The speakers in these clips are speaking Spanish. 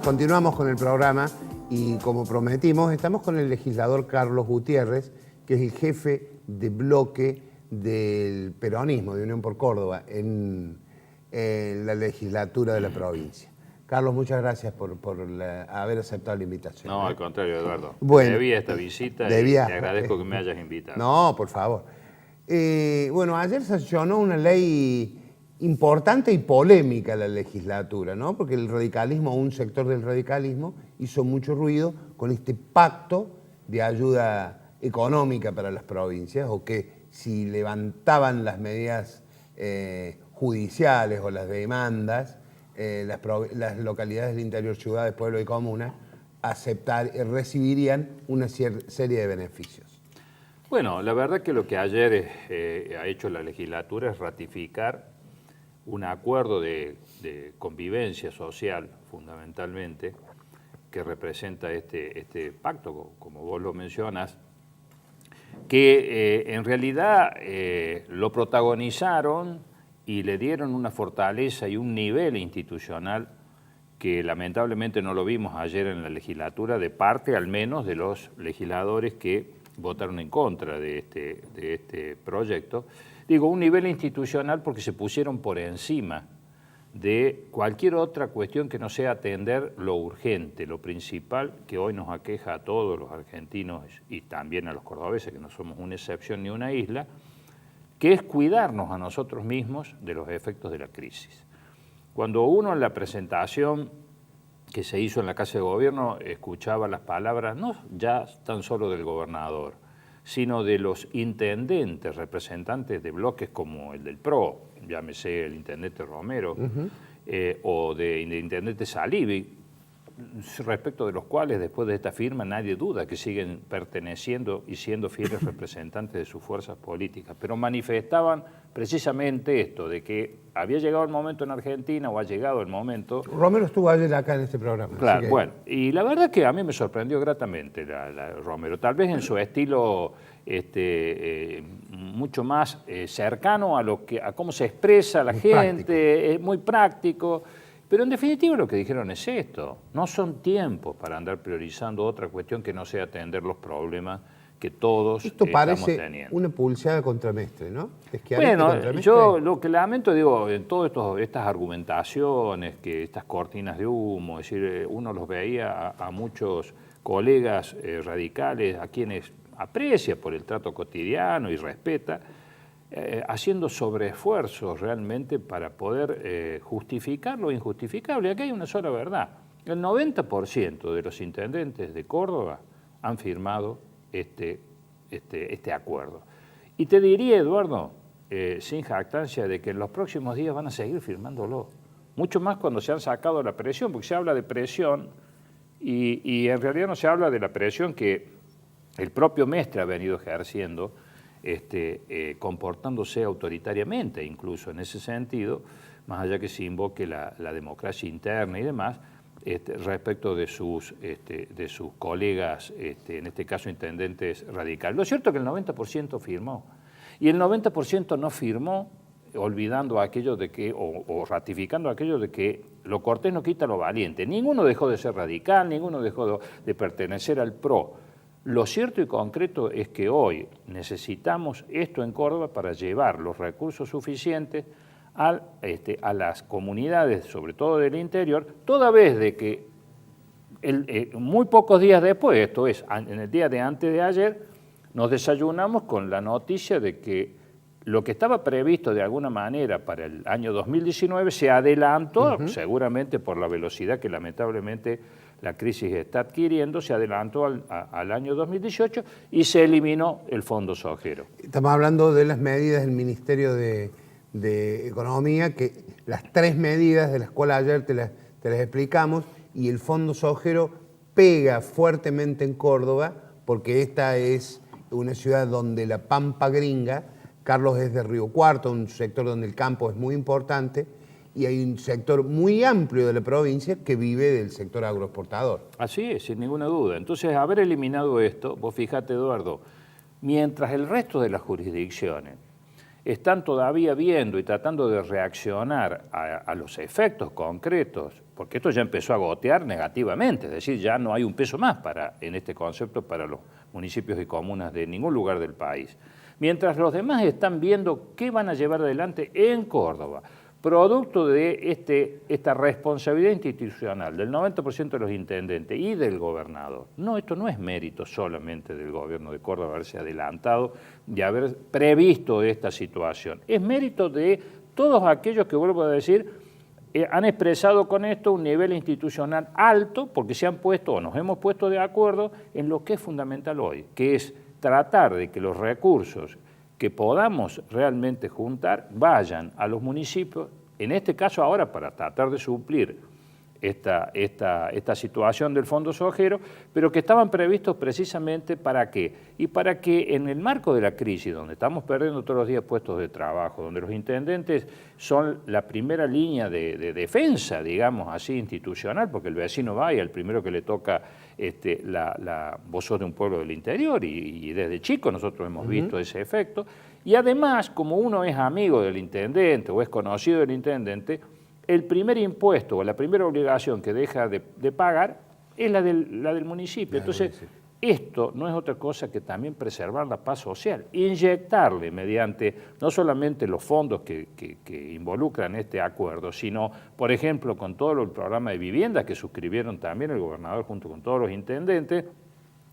Continuamos con el programa y, como prometimos, estamos con el legislador Carlos Gutiérrez, que es el jefe de bloque del peronismo de Unión por Córdoba en la legislatura de la provincia. Carlos, muchas gracias por haber aceptado la invitación. No, al contrario, Eduardo. Bueno, debía esta visita y te agradezco que me hayas invitado. No, por favor. Bueno, ayer se sancionó una ley importante y polémica en la legislatura, ¿no? Porque el radicalismo, un sector del radicalismo, hizo mucho ruido con este pacto de ayuda económica para las provincias, o que si levantaban las medidas judiciales o las demandas, las localidades del interior, ciudades, pueblos y comunas, recibirían una serie de beneficios. Bueno, la verdad que lo que ayer ha hecho la legislatura es ratificar un acuerdo de convivencia social, fundamentalmente, que representa este pacto, como vos lo mencionas, que en realidad lo protagonizaron y le dieron una fortaleza y un nivel institucional que lamentablemente no lo vimos ayer en la legislatura, de parte al menos de los legisladores que votaron en contra de este proyecto. Digo, un nivel institucional porque se pusieron por encima de cualquier otra cuestión que no sea atender lo urgente, lo principal que hoy nos aqueja a todos los argentinos y también a los cordobeses, que no somos una excepción ni una isla, que es cuidarnos a nosotros mismos de los efectos de la crisis. Cuando uno en la presentación que se hizo en la Casa de Gobierno escuchaba las palabras, no ya tan solo del gobernador, sino de los intendentes, representantes de bloques como el del PRO, llámese el intendente Romero, o del intendente Salivi, respecto de los cuales después de esta firma nadie duda que siguen perteneciendo y siendo fieles representantes de sus fuerzas políticas, pero manifestaban precisamente esto, de que había llegado el momento en Argentina, o ha llegado el momento... Romero estuvo ayer acá en este programa. Claro, bueno, y la verdad que a mí me sorprendió gratamente Romero, tal vez en su estilo mucho más cercano a cómo se expresa la gente, es muy práctico. Pero en definitiva lo que dijeron es esto, no son tiempos para andar priorizando otra cuestión que no sea atender los problemas que todos Esto estamos parece teniendo. Una pulseada contra Mestre, ¿no? Bueno, yo lo que lamento, digo, en todas estas argumentaciones, estas cortinas de humo, es decir, uno los veía a muchos colegas radicales, a quienes aprecia por el trato cotidiano y respeta, haciendo sobreesfuerzos realmente para poder justificar lo injustificable. Aquí hay una sola verdad. El 90% de los intendentes de Córdoba han firmado este acuerdo. Y te diría, Eduardo, sin jactancia, de que en los próximos días van a seguir firmándolo. Mucho más cuando se han sacado la presión, porque se habla de presión y en realidad no se habla de la presión que el propio Mestre ha venido ejerciendo, comportándose autoritariamente, incluso en ese sentido, más allá que se invoque la democracia interna y demás, respecto de sus colegas, en este caso intendentes radicales. Lo cierto es que el 90% firmó, y el 90% no firmó olvidando aquello de que, o ratificando aquello de que lo cortés no quita lo valiente. Ninguno dejó de ser radical, ninguno dejó de pertenecer al PRO. Lo cierto y concreto es que hoy necesitamos esto en Córdoba para llevar los recursos suficientes a las comunidades, sobre todo del interior, toda vez de que muy pocos días después, esto es, en el día de antes de ayer, nos desayunamos con la noticia de que lo que estaba previsto de alguna manera para el año 2019 se adelantó, seguramente por la velocidad que lamentablemente la crisis está adquiriendo, se adelantó al año 2018 y se eliminó el Fondo Sojero. Estamos hablando de las medidas del Ministerio de Economía, que las 3 medidas de las cuales ayer te las explicamos, y el Fondo Sojero pega fuertemente en Córdoba, porque esta es una ciudad donde la pampa gringa, Carlos es de Río Cuarto, un sector donde el campo es muy importante, y hay un sector muy amplio de la provincia que vive del sector agroexportador. Así es, sin ninguna duda. Entonces, haber eliminado esto, vos fíjate, Eduardo, mientras el resto de las jurisdicciones están todavía viendo y tratando de reaccionar a los efectos concretos, porque esto ya empezó a gotear negativamente, es decir, ya no hay un peso más en este concepto para los municipios y comunas de ningún lugar del país. Mientras los demás están viendo qué van a llevar adelante en Córdoba, producto de esta responsabilidad institucional del 90% de los intendentes y del gobernador. No, esto no es mérito solamente del gobierno de Córdoba haberse adelantado y haber previsto esta situación. Es mérito de todos aquellos que, vuelvo a decir, han expresado con esto un nivel institucional alto porque se han puesto o nos hemos puesto de acuerdo en lo que es fundamental hoy, que es tratar de que los recursos que podamos realmente juntar vayan a los municipios, en este caso ahora para tratar de suplir esta situación del Fondo Sojero, pero que estaban previstos precisamente ¿para qué? Y para que en el marco de la crisis, donde estamos perdiendo todos los días puestos de trabajo, donde los intendentes son la primera línea de defensa, digamos así, institucional, porque el vecino va y al primero que le toca, vos sos de un pueblo del interior y desde chico nosotros hemos visto ese efecto, y además, como uno es amigo del intendente o es conocido del intendente, el primer impuesto o la primera obligación que deja de pagar es la del municipio. Entonces, esto no es otra cosa que también preservar la paz social, inyectarle mediante no solamente los fondos que involucran este acuerdo, sino, por ejemplo, con todo el programa de vivienda que suscribieron también el gobernador junto con todos los intendentes,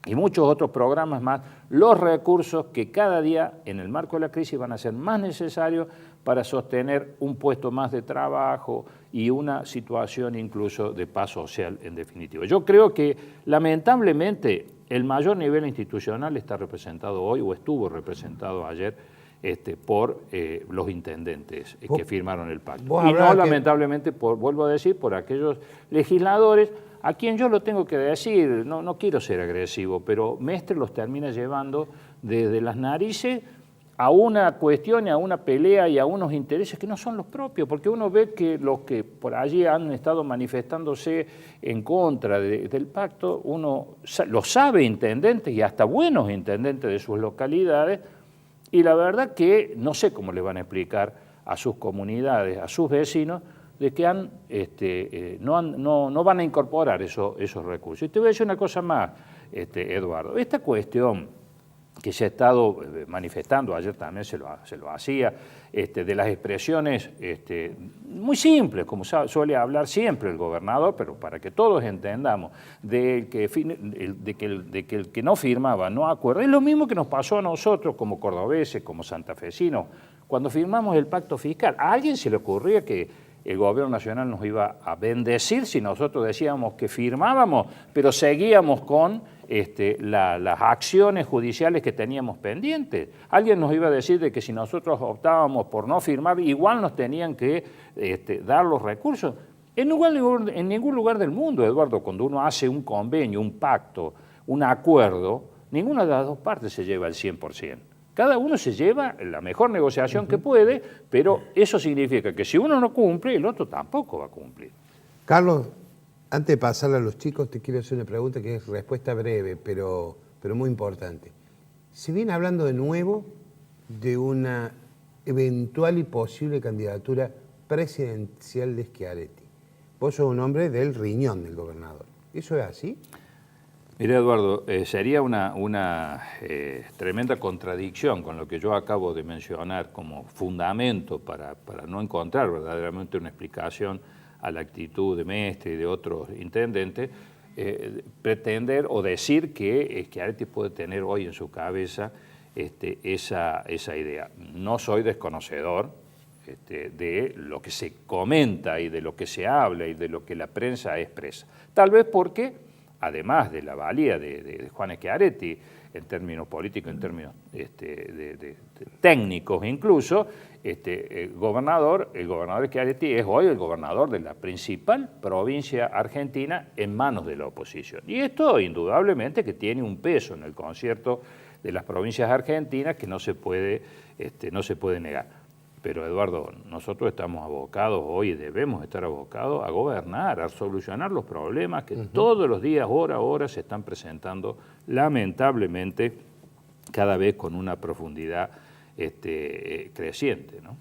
y muchos otros programas más, los recursos que cada día en el marco de la crisis van a ser más necesarios para sostener un puesto más de trabajo y una situación incluso de paz social en definitiva. Yo creo que lamentablemente el mayor nivel institucional está representado hoy o estuvo representado ayer por los intendentes que firmaron el pacto. Y no lamentablemente, vuelvo a decir, por aquellos legisladores a quien yo lo tengo que decir, no quiero ser agresivo, pero Mestre los termina llevando desde las narices a una cuestión, a una pelea y a unos intereses que no son los propios, porque uno ve que los que por allí han estado manifestándose en contra del pacto, uno lo sabe, intendentes y hasta buenos intendentes de sus localidades, y la verdad que no sé cómo le van a explicar a sus comunidades, a sus vecinos, de que no van a incorporar esos recursos. Y te voy a decir una cosa más, Eduardo. Esta cuestión que se ha estado manifestando, ayer también se lo hacía, de las expresiones muy simples, como suele hablar siempre el gobernador, pero para que todos entendamos, de que el que no firmaba no acuerda. Es lo mismo que nos pasó a nosotros como cordobeses, como santafesinos, cuando firmamos el pacto fiscal. A alguien se le ocurría que el gobierno nacional nos iba a bendecir si nosotros decíamos que firmábamos, pero seguíamos con las acciones judiciales que teníamos pendientes. Alguien nos iba a decir de que si nosotros optábamos por no firmar, igual nos tenían que dar los recursos. En ningún lugar del mundo, Eduardo, cuando uno hace un convenio, un pacto, un acuerdo, ninguna de las dos partes se lleva el 100%. Cada uno se lleva la mejor negociación que puede, pero eso significa que si uno no cumple, el otro tampoco va a cumplir. Carlos, antes de pasarle a los chicos, te quiero hacer una pregunta que es respuesta breve, pero muy importante. Se viene hablando de nuevo de una eventual y posible candidatura presidencial de Schiaretti. Vos sos un hombre del riñón del gobernador. ¿Eso es así? Mira, Eduardo, sería una tremenda contradicción con lo que yo acabo de mencionar como fundamento para no encontrar verdaderamente una explicación a la actitud de Mestre y de otros intendentes, pretender o decir que Schiaretti puede tener hoy en su cabeza esa idea. No soy desconocedor de lo que se comenta y de lo que se habla y de lo que la prensa expresa. Tal vez porque además de la valía de Juan Schiaretti en términos políticos, en términos técnicos incluso, el gobernador Schiaretti es hoy el gobernador de la principal provincia argentina en manos de la oposición. Y esto indudablemente que tiene un peso en el concierto de las provincias argentinas que no se puede negar. Pero, Eduardo, nosotros estamos abocados hoy y debemos estar abocados a gobernar, a solucionar los problemas que todos los días, hora a hora, se están presentando, lamentablemente, cada vez con una profundidad creciente, ¿no?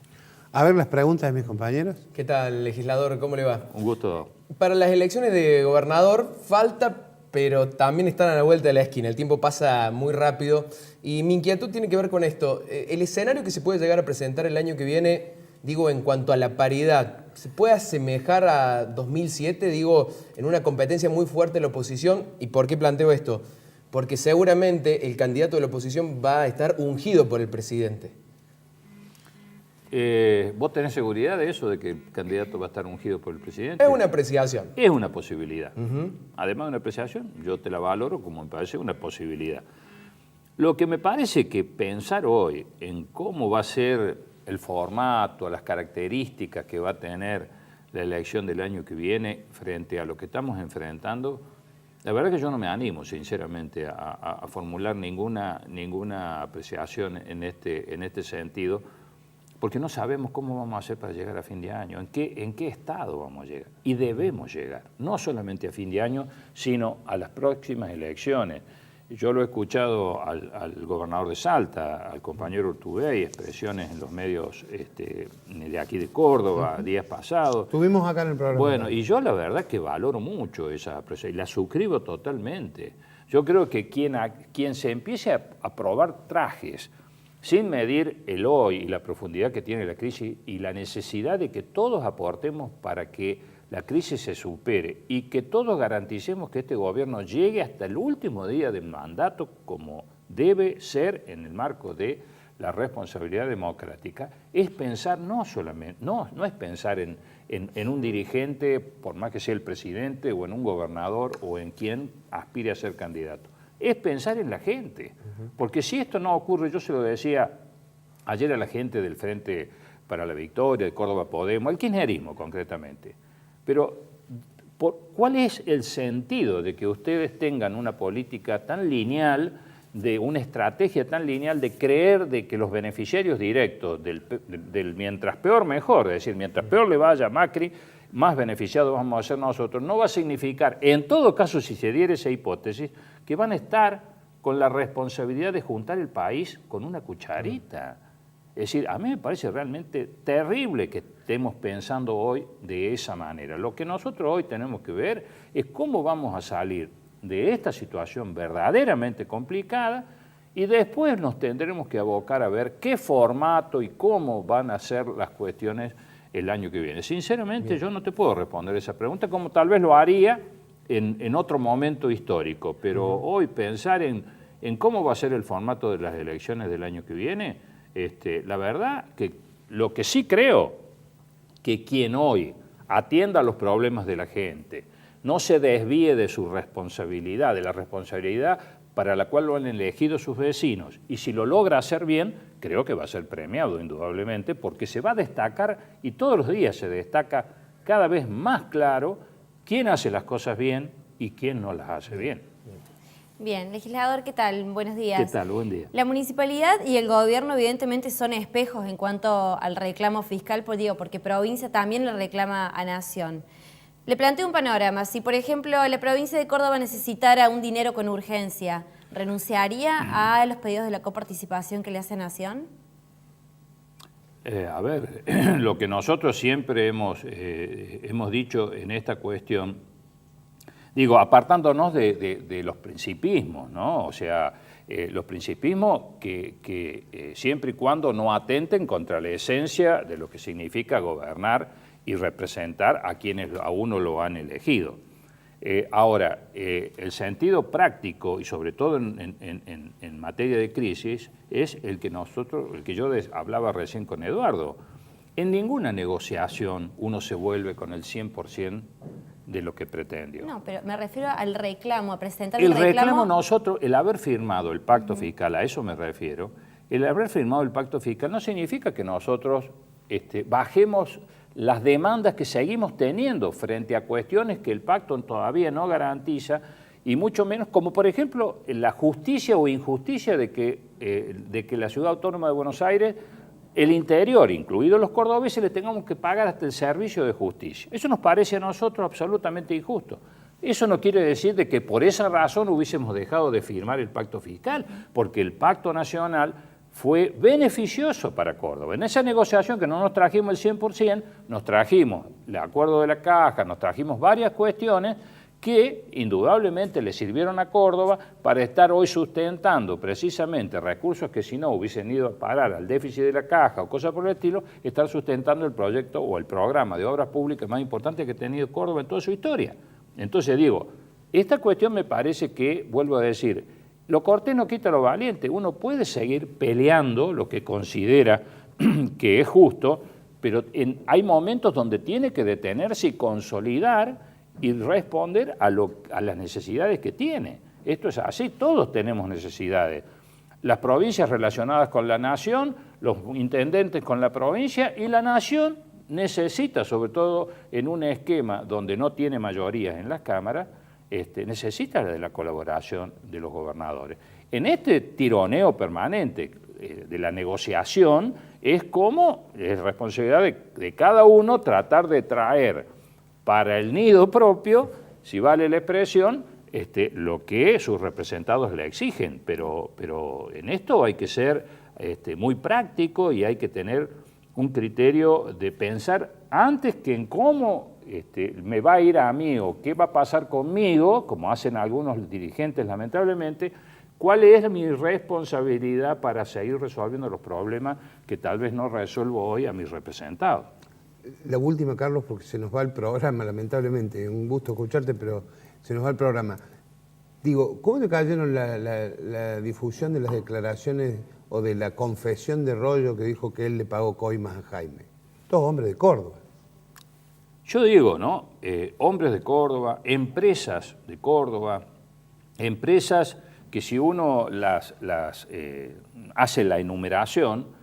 A ver las preguntas de mis compañeros. ¿Qué tal, legislador? ¿Cómo le va? Un gusto. Para las elecciones de gobernador falta, pero también están a la vuelta de la esquina. El tiempo pasa muy rápido y mi inquietud tiene que ver con esto. El escenario que se puede llegar a presentar el año que viene, digo, en cuanto a la paridad, ¿se puede asemejar a 2007? Digo, en una competencia muy fuerte de la oposición. ¿Y por qué planteo esto? Porque seguramente el candidato de la oposición va a estar ungido por el presidente. ¿Vos tenés seguridad de eso, de que el candidato va a estar ungido por el presidente? Es una apreciación. Es una posibilidad. Además de una apreciación, yo te la valoro como me parece una posibilidad. Lo que me parece que pensar hoy en cómo va a ser el formato, las características que va a tener la elección del año que viene frente a lo que estamos enfrentando, la verdad que yo no me animo, sinceramente, a formular ninguna apreciación en este sentido, porque no sabemos cómo vamos a hacer para llegar a fin de año, en qué estado vamos a llegar. Y debemos llegar, no solamente a fin de año, sino a las próximas elecciones. Yo lo he escuchado al gobernador de Salta, al compañero Urtubey, expresiones en los medios de aquí de Córdoba, días pasados. Estuvimos acá en el programa. Bueno, y yo la verdad que valoro mucho esa expresión y la suscribo totalmente. Yo creo que quien se empiece a probar trajes sin medir el hoy y la profundidad que tiene la crisis y la necesidad de que todos aportemos para que la crisis se supere y que todos garanticemos que este gobierno llegue hasta el último día del mandato como debe ser en el marco de la responsabilidad democrática, es pensar no es pensar en un dirigente, por más que sea el presidente, o en un gobernador, o en quien aspire a ser candidato. Es pensar en la gente, porque si esto no ocurre, yo se lo decía ayer a la gente del Frente para la Victoria, de Córdoba Podemos, al kirchnerismo concretamente, pero ¿cuál es el sentido de que ustedes tengan una política tan lineal, de una estrategia tan lineal de creer de que los beneficiarios directos del mientras peor mejor, es decir, mientras peor le vaya a Macri, más beneficiados vamos a ser nosotros? No va a significar, en todo caso, si se diera esa hipótesis, que van a estar con la responsabilidad de juntar el país con una cucharita. Es decir, a mí me parece realmente terrible que estemos pensando hoy de esa manera. Lo que nosotros hoy tenemos que ver es cómo vamos a salir de esta situación verdaderamente complicada y después nos tendremos que abocar a ver qué formato y cómo van a ser las cuestiones el año que viene. Sinceramente, yo no te puedo responder esa pregunta, como tal vez lo haría en otro momento histórico, pero hoy pensar en cómo va a ser el formato de las elecciones del año que viene, la verdad que lo que sí creo, que quien hoy atienda los problemas de la gente, no se desvíe de su responsabilidad, de la responsabilidad para la cual lo han elegido sus vecinos, y si lo logra hacer bien, creo que va a ser premiado indudablemente, porque se va a destacar, y todos los días se destaca cada vez más claro quién hace las cosas bien y quién no las hace bien. Bien, legislador, ¿qué tal? Buenos días. ¿Qué tal? Buen día. La municipalidad y el gobierno evidentemente son espejos en cuanto al reclamo fiscal, porque provincia también le reclama a Nación. Le planteo un panorama. Si, por ejemplo, la provincia de Córdoba necesitara un dinero con urgencia, ¿renunciaría a los pedidos de la coparticipación que le hace Nación? A ver, lo que nosotros siempre hemos dicho en esta cuestión, digo, apartándonos de los principismos, ¿no? O sea, los principismos que siempre y cuando no atenten contra la esencia de lo que significa gobernar y representar a quienes a uno lo han elegido. Ahora, el sentido práctico y sobre todo en materia de crisis es el que yo hablaba recién con Eduardo. En ninguna negociación uno se vuelve con el 100% de lo que pretendió. No, pero me refiero al reclamo, a presentar el reclamo. Nosotros, el haber firmado el pacto fiscal, a eso me refiero, el haber firmado el pacto fiscal no significa que nosotros bajemos las demandas que seguimos teniendo frente a cuestiones que el pacto todavía no garantiza, y mucho menos, como por ejemplo la justicia o injusticia de que la Ciudad Autónoma de Buenos Aires, el interior, incluidos los cordobeses, le tengamos que pagar hasta el servicio de justicia. Eso nos parece a nosotros absolutamente injusto. Eso no quiere decir de que por esa razón hubiésemos dejado de firmar el pacto fiscal, porque el pacto nacional fue beneficioso para Córdoba. En esa negociación que no nos trajimos el 100%, nos trajimos el acuerdo de la Caja, nos trajimos varias cuestiones que indudablemente le sirvieron a Córdoba para estar hoy sustentando precisamente recursos que si no hubiesen ido a parar al déficit de la Caja o cosas por el estilo, estar sustentando el proyecto o el programa de obras públicas más importante que ha tenido Córdoba en toda su historia. Entonces digo, esta cuestión me parece que, vuelvo a decir, lo cortés no quita lo valiente. Uno puede seguir peleando lo que considera que es justo, pero hay momentos donde tiene que detenerse y consolidar y responder a las necesidades que tiene. Esto es así, todos tenemos necesidades. Las provincias relacionadas con la nación, los intendentes con la provincia, y la nación necesita, sobre todo en un esquema donde no tiene mayorías en las cámaras, necesita de la colaboración de los gobernadores. En este tironeo permanente de la negociación es como es responsabilidad de cada uno tratar de traer para el nido propio, si vale la expresión, lo que sus representados le exigen. Pero en esto hay que ser muy práctico y hay que tener un criterio de pensar antes que en cómo me va a ir a mí o qué va a pasar conmigo, como hacen algunos dirigentes lamentablemente, cuál es mi responsabilidad para seguir resolviendo los problemas que tal vez no resuelvo hoy a mis representados. La última, Carlos, porque se nos va el programa, lamentablemente. Un gusto escucharte, pero se nos va el programa. Digo, ¿cómo te cayeron la difusión de las declaraciones o de la confesión de Rollo que dijo que él le pagó coimas a Jaime? Dos hombres de Córdoba. Yo digo, ¿no? Hombres de Córdoba, empresas de Córdoba, empresas que si uno hace la enumeración,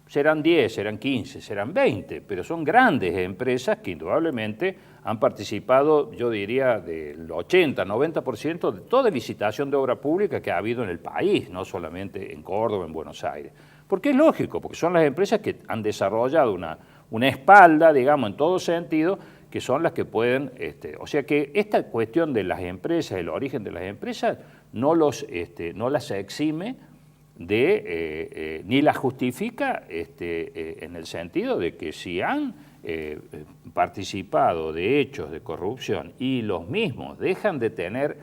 serán 10, serán 15, serán 20, pero son grandes empresas que indudablemente han participado, yo diría, del 80, 90% de toda licitación de obra pública que ha habido en el país, no solamente en Córdoba, en Buenos Aires. Porque es lógico, porque son las empresas que han desarrollado una espalda, digamos, en todo sentido, que son las que pueden, o sea que esta cuestión de las empresas, el origen de las empresas, no las exime ni la justifica en el sentido de que si han participado de hechos de corrupción y los mismos dejan de tener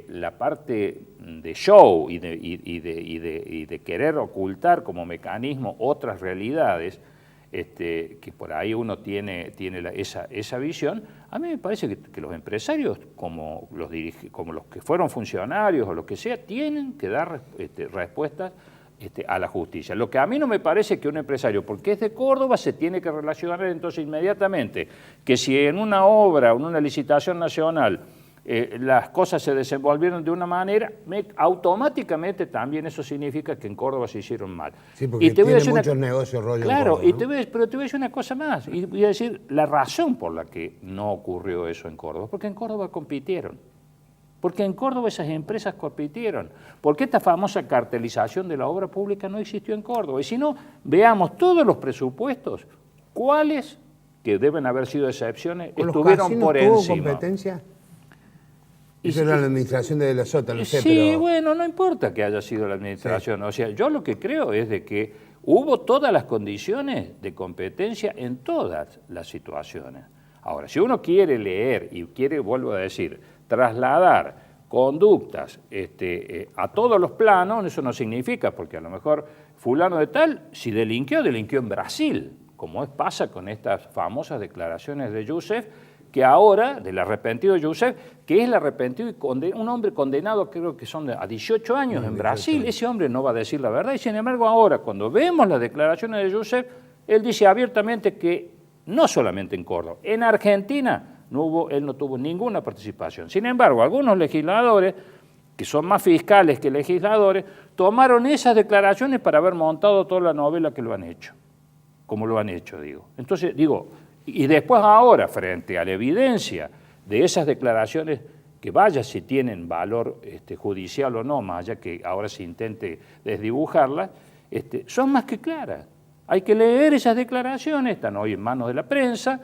la parte de show y de querer ocultar como mecanismo otras realidades, que por ahí uno tiene esa visión, a mí me parece que los empresarios, como los que fueron funcionarios o lo que sea, tienen que dar respuestas a la justicia. Lo que a mí no me parece que un empresario, porque es de Córdoba, se tiene que relacionar entonces inmediatamente, que si en una obra o en una licitación nacional las cosas se desenvolvieron de una manera, automáticamente también eso significa que en Córdoba se hicieron mal. Sí, porque tiene muchos negocios Rollo. Claro, en Córdoba, ¿no? pero te voy a decir una cosa más, y voy a decir la razón por la que no ocurrió eso en Córdoba, porque en Córdoba compitieron. Porque en Córdoba esas empresas compitieron, porque esta famosa cartelización de la obra pública no existió en Córdoba. Y si no, veamos todos los presupuestos, cuáles, que deben haber sido excepciones, estuvieron por encima. ¿Tuvo competencia? Eso era la administración de la Sota, no sé, sí, pero... bueno, no importa que haya sido la administración. Sí. O sea, yo lo que creo es de que hubo todas las condiciones de competencia en todas las situaciones. Ahora, si uno quiere leer y quiere, vuelvo a decir, trasladar conductas a todos los planos, eso no significa, porque a lo mejor fulano de tal, si delinquió en Brasil, como pasa con estas famosas declaraciones de Youssef, que ahora, del arrepentido Youssef, que es el arrepentido y un hombre condenado, creo que son a 18 años en Brasil, ese hombre no va a decir la verdad, y sin embargo ahora, cuando vemos las declaraciones de Youssef, él dice abiertamente que no solamente en Córdoba, en Argentina él no tuvo ninguna participación. Sin embargo, algunos legisladores, que son más fiscales que legisladores, tomaron esas declaraciones para haber montado toda la novela que lo han hecho, como lo han hecho, digo. Entonces, digo, y después ahora, frente a la evidencia de esas declaraciones, que vaya si tienen valor judicial o no, más allá que ahora se intente desdibujarlas, son más que claras. Hay que leer esas declaraciones, están hoy en manos de la prensa,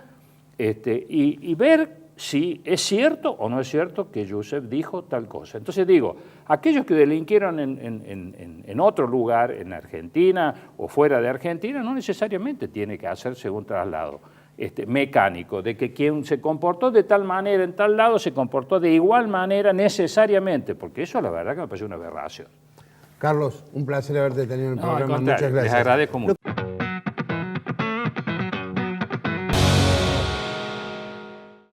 y ver si es cierto o no es cierto que Yusef dijo tal cosa. Entonces digo, aquellos que delinquieron en otro lugar, en Argentina o fuera de Argentina, no necesariamente tiene que hacerse un traslado mecánico, de que quien se comportó de tal manera en tal lado se comportó de igual manera necesariamente, porque eso la verdad que me parece una aberración. Carlos, un placer haberte tenido en el No, al programa. contrario, Muchas gracias. les agradezco mucho.